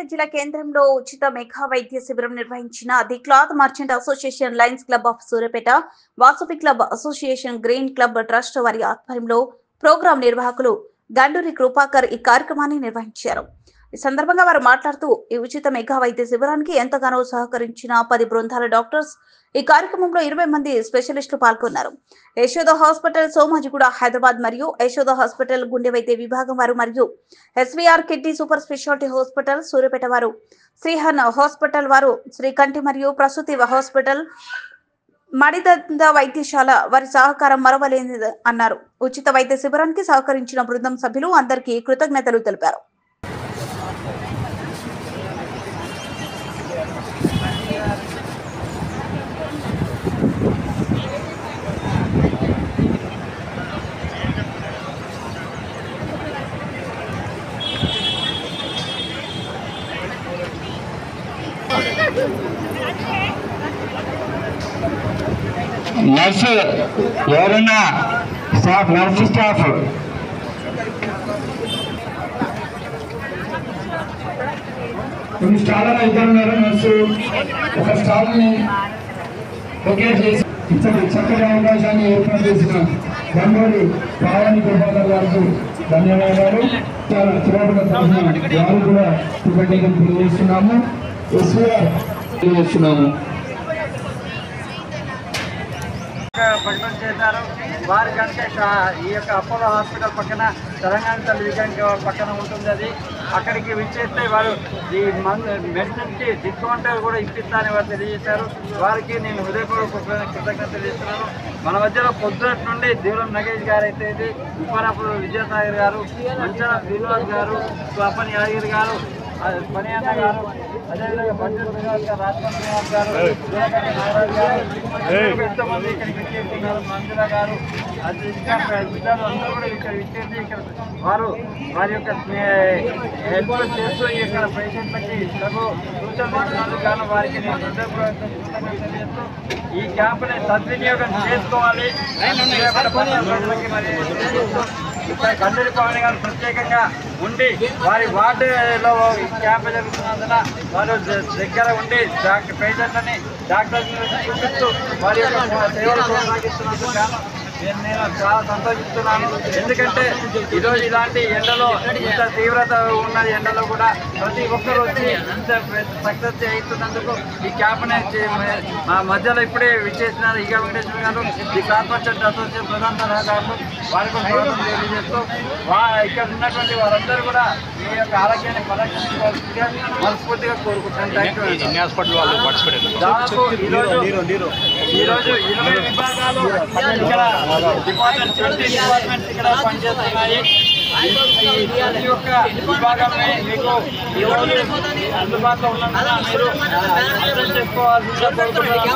సూర్యాపేట జిల్లా కేంద్రంలో ఉచిత మెగా వైద్య శిబిరం నిర్వహించిన the cloth merchant association Lions club of Suryapet, Vasavi club association, green club trust వారి ఆధ్వర్యంలో ప్రోగ్రాం నిర్వాహకులు గండూరి కృపాకర్ ఈ కార్యక్రమాన్ని నిర్వహించారు. ఈ సందర్భంగా వారు మాట్లాడుతూ ఈ ఉచిత మెగా వైద్య శిబిరానికి ఎంతగానో సహకరించిన 10 బృందాల డాక్టర్స్, ఈ కార్యక్రమంలో 20 మంది స్పెషలిస్టులు పాల్గొన్నారు. యశోద హాస్పిటల్ సోమాజిగూడ హైదరాబాద్ మరియు యశోద హాస్పిటల్ గుండె వైద్య విభాగం వారు మరియు SVR kidney super speciality hospital Suryapet వారు, శ్రీహన్ హాస్పిటల్ వారు, శ్రీకంఠి మరియు ప్రసూతి హాస్పిటల్, మణిదంత వైద్యశాల వారి సహకారం మరవలేనిది అన్నారు. ఉచిత వైద్య శిబిరానికి సహకరించిన బృందం సభ్యులు అందరికీ కృతజ్ఞతలు తెలిపారు. నర్సు ఎవరన్నా స్టాఫ్, నర్సు స్టాఫ్ కొన్ని స్టాళ్ళలో ఇద్దరు ఉన్నారు. నర్సు ఒక స్టాల్ని ఒకే చేసి చక్కటి అవకాశాన్ని ఏర్పాటు చేసిన గండూరి పావని కృపాకర్ గారికి ధన్యవాదాలు. చాలా చురుకుగా తరఫున వారు కూడా కృతజ్ఞతలు తెలియజేస్తున్నాము. తెలియజేస్తున్నాము. ప్రకటన చేశారు. వారి కనుక ఈ యొక్క అపోలో హాస్పిటల్ పక్కన తెలంగాణ తల్లి విజయం పక్కన ఉంటుంది. అది అక్కడికి విచ్చేస్తే వారు ఈ మెడిసిన్కి డిస్కౌంట్ కూడా ఇప్పిస్తారని వారు తెలియజేశారు. వారికి నేను హృదయపూర్వక కృతజ్ఞతలు తెలియజేస్తున్నాను. మన మధ్యలో పొద్దునటి నుండి దీవులం నగేష్ గారు అయితే ఇది, ఉప్పరాపురం విజయసాగర్ గారు, మంచాల శ్రీనివాస్ గారు, స్వపని యాదగిరి గారు, పని అన్న గారు, అదేవిధంగా బడ్జెట్ శ్రీనివాస్ గారు, రాజపన్ శ్రీనివాస్ గారు, నాగరాజు గారు, ఎంతోమంది ఇక్కడికి విచ్చేస్తున్నారు. మంజుల గారు, అది ఇంకా విద్యార్థులు అందరూ కూడా ఇక్కడ విచ్చేసి ఇక్కడ వారి యొక్క హెల్ప్ చేస్తూ ఇక్కడ పేషెంట్లకి సూచనలు గాను వారికి నేను హృదయపూర్వక తెలియజేస్తూ ఈ క్యాంపుని సద్వినియోగం చేసుకోవాలి. ఇక్కడ గండూరి పవన్ గారు ప్రత్యేకంగా ఉండి వారి వార్డులో క్యాంపు జరుగుతున్నందున వారు దగ్గర ఉండి పేషెంట్లని డాక్టర్ని చూపిస్తూ వారి యొక్క సేవలు కొనసాగిస్తున్నందుకు గాను నేను చాలా సంతోషిస్తున్నాను. ఎందుకంటే ఈరోజు ఇలాంటి ఎండలో, ఇంత తీవ్రత ఉన్న ఎండలో కూడా ప్రతి ఒక్కరు వచ్చి ఇంత సక్సెస్ చేస్తున్నందుకు ఈ క్యాంప్ని మా మధ్యలో ఇప్పుడే విచ్చేసినారు ఈగ వెంకటేశ్వర గారు, ఈ కార్పొరేషన్ అసోసియేషన్ ప్రధాన సలహాదారులు, వారికి స్వాగతం తెలియజేస్తూ ఇక్కడ ఉన్నటువంటి వారందరూ కూడా మీ యొక్క ఆరోగ్యాన్ని పరిరక్షించుకోవాల్సిందిగా మనస్ఫూర్తిగా కోరుకుంటున్నాను. Thank you. దాదాపు ఈరోజు 20 విభాగాలు ఇక్కడ డిపార్ట్మెంట్స్ ఇక్కడ పనిచేస్తున్నాయి. ఈ యొక్క విభాగమే మీకు ఈరోజు అందుబాటులో ఉన్నందున మీరు అర్థం చేసుకోవాల్సిందిగా కోరుకుంటున్నాను.